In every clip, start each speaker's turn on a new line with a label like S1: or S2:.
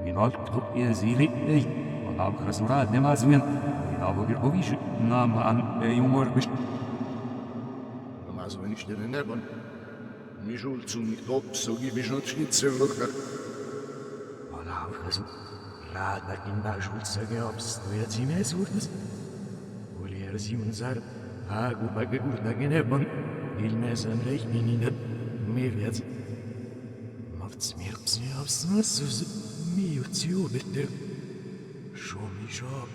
S1: Inoltre esili ei, am crăsurat de mazuen, inavo virgoviș, n-am an ei umorbiș.
S2: Mazveniște de nebun, mijulțul mi top să ghi mijločnice v rukah.
S3: Olav crăsu, rada din bajul să geop stojaci surdas. Ulierzi un zar, agu bagăgur da genebun, il mezan reichminine, mirviați. Mavți mirpsi avsnăsus, miuți iubete, šomi žab.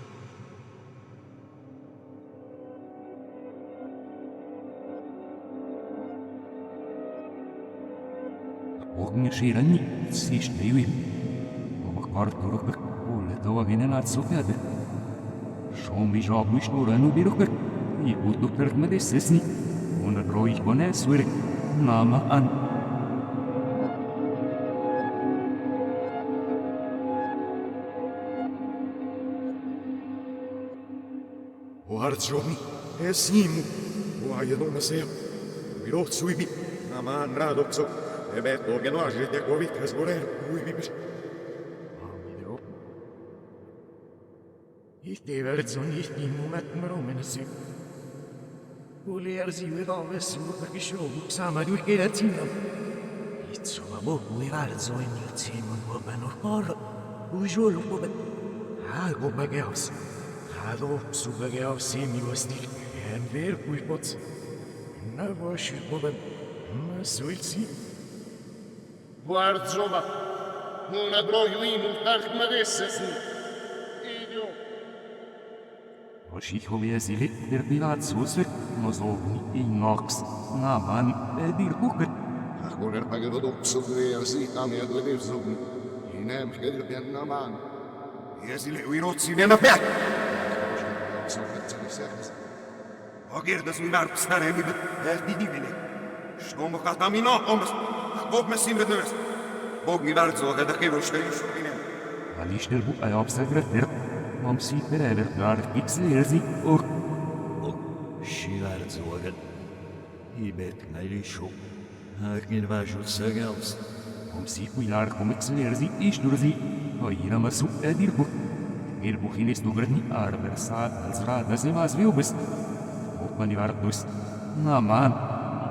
S1: Огнеширани, сишне юим. Махартурах, оле това виненат софяде. Шоми жабу шнурану бирухкар, и удуктарх маде сесни. Она броих боне суре, нама ан.
S2: Uarțomi, esnimu, uajedona seja, viroțu ibi, naman radopco, ebeto genoaže te govit razgorer, uibibiš.
S3: Amidro. Ihti verdzon ihti mumet mromenesi. Ulierzi uevaves urkakishogu, sama duikeratsinam. Itsuma bogu ivarzo inirtsimon vobenor parra, ujolu voben. Hago bageos. Hado subagał miłosnik, en wielkuj poc. Na wasi powem, ma suilci.
S2: Uarțoma, una broju inu, tarh made sesni. Idio.
S1: Ošihovje zili, terpilat susve, nozovni i nox, naman, edir kuker.
S2: Ahgoner pagevadopso verzi, amia glevzogni. Inem hedrben naman. Jezile uiroci nena pek. Agirdas mi värp snare mi behti divine. Što mo kata mi no omas. Bog me simre nörs. Bog mi värp så heda kevoste jusukinen.
S1: Alishter bu ayapsagretter. Om si perever gar ikselerzi or.
S3: Și värp så heda. Ibet nailisho. Hakin vajul sagals.
S1: Om si kuilar kom ikselerzi ishdurzi. Oira masu edir bu. Buchinis dugradni arversat als rada se vas viubes. Opmani vardus. Naman.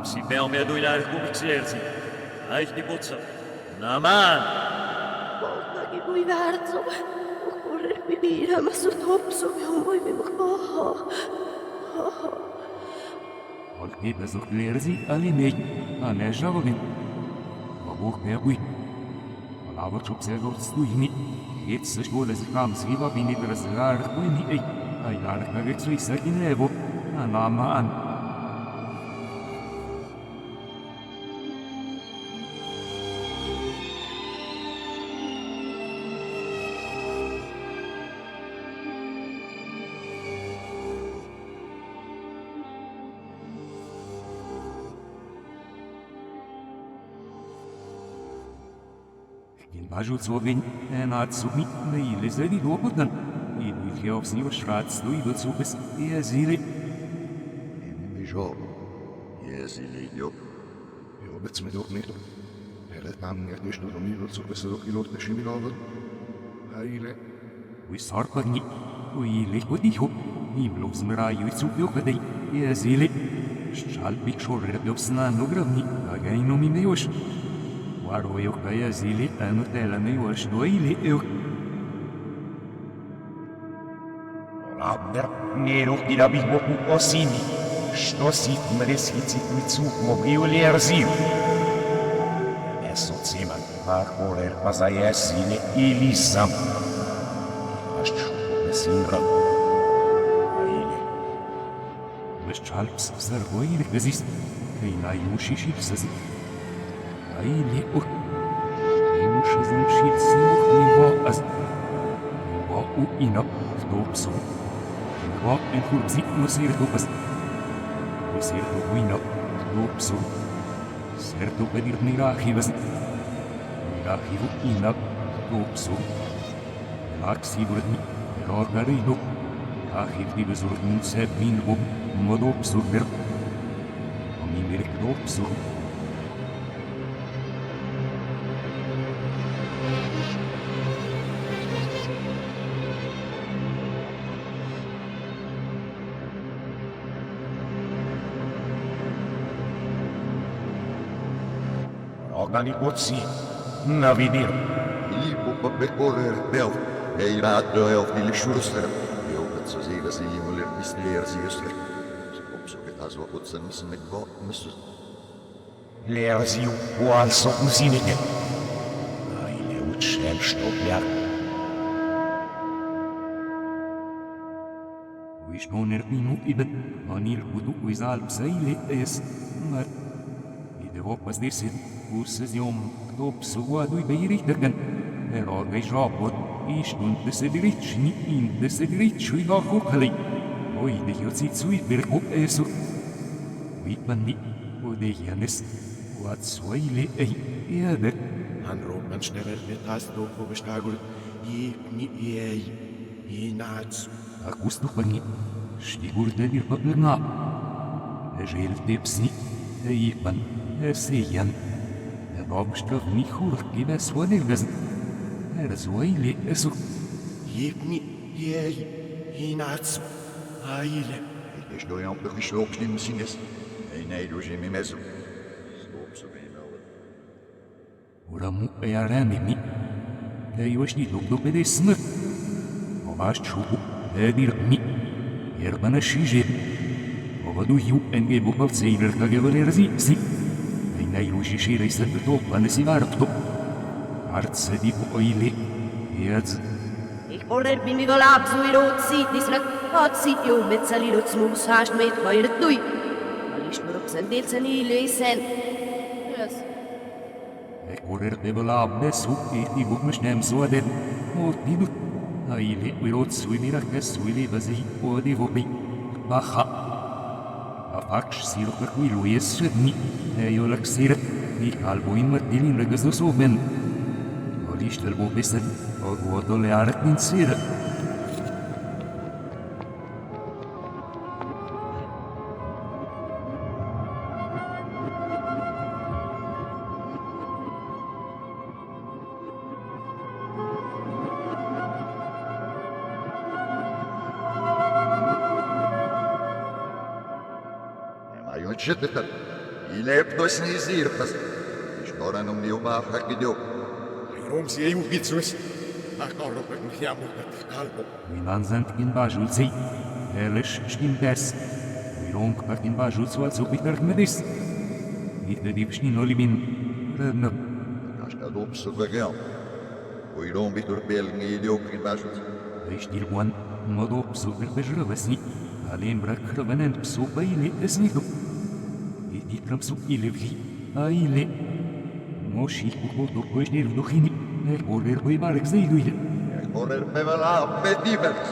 S4: Si pel me duilar kubikserzi. Aish di putsa. Naman.
S5: Poltagi kui väärtso. Korrer piirama su topsu ja voimima kaha.
S1: Olki bezoklerzi alimei. Ane žavogin. Vabuh peagui. Olava čupsegov stuimi. Jetzt schwole sich kam Sriva bini drasgar kuini ei. Ayar kagetsui sakinevo. Anama an. Bajut zovin, en atsumi, me ilizeli dopotan. I duhjov s njima šrac, du idu cupes, jezili.
S2: Mi žob, jezili jo. Jo, bec me dok nito. Heret nam njert ništo do mi vrcu, pe se dok ilot neši mi lovad. Hajile.
S1: Ui sarpagni, ui ilih vodiho. I blov zmraju i cupio kadej, jezili. Šalpik šorreb jobsnanu gravni, agajno mi mejoš. Varojo kaja zili, eno telame još dojili euk.
S3: Labder, nero ti da bih boku osimi. Što si mresici kuicu mogli uljerziju? Meso ciman, a horer pa za jesine ili sam. Aš čupo mesinram. A ili.
S1: Veš čalps zargojili gazist, kaj najuši šipsazi. Aile o Imuši zamšit simuh nivo az Nivo u inap Stopsu Nivo en hurbzik no sirtu pas U sirtu u inap Stopsu Sirtu pedir nirahi vas Nirahi u inap Stopsu Lak sigurni Rorgarido Nirahi ti bezurni sebin u Modopsu ver Omi mirk Stopsu
S3: Ogani poți, na vidir.
S2: I pupa pecorrer belf, ei raadde elf die schurster. Jo, dat zo zeven zie je moeilijk mysterie zuster. Op zo get als wat ze missen met wat missen.
S3: Lerziu, oal sok mzinike. Ai le ucel stoplear.
S1: Wish non erpinu ibet, anil putu uizal psaile es, maar devo pas dirsit, urses jom, top suadui beirichtergen, orgei jabot, istun desedritschni in desedritschui gachukali, oi de jotsit sui bergop esu, witmanni, o de janes, wat suaile ei, erde,
S6: Han roman sneller met as doko bestagul, ni ei, nats.
S1: Acustul pănit, știgur de vir păpârna. Ejel tepsi, eipan, eseian. Rob ștrăvni hurchi ve svonergăz. Erzoile esu.
S6: Ni ei, nats. Aile.
S2: Ești doi am plăcut și loc din sines. Ei n-ai duce mi mezu. Stop să vei nouă.
S1: Uramu e arame-mi. Ei o știi duc de smăr. O vaș ciubu. Edir mi, erbana shije. Ovadu hiu enge bukal seiler kagevaler si. Ei nei luji shire se to pane si varto. Artse di oile. Jetzt.
S5: Ich wollte bin wie gelab so in rot sieht, dis rat hat sieht jo mit sali rot smus hast mit weil du. Weil ich nur obsen del sani lesen. Yes.
S1: Ik hoor de belab besu die buk mesnem so den. O die Aile uirot sui mirakas suili vazi odi vobi. Baha. Afax siro per cui lui essedni. Io laxire. Ni calvo in martilin regas do soben. Olish del bobesen. O guodo le arat in sira.
S2: Читата, и лепто с низирпас. И штора нам не ума хакидё.
S6: Ром си ei ubitsus. Acolo pe mi-am calpo.
S1: Minanzant in bajulzi. Elish stimdes. Uirong pak in bajulzu al subiter medis. Niet de diepsni nolibin. Revnă.
S2: Așta dop să văgeam. Uirom bitur belgi idiok in bajut.
S1: Ești buan. Modop super pe jrăvăsni. Alembra crăvănent psu băile esnidu. Ditram su ilevli, aile. Moshi kukoto koșnir duhini, e correr pe barek zeiduile.
S2: Correr pe vela pe divers.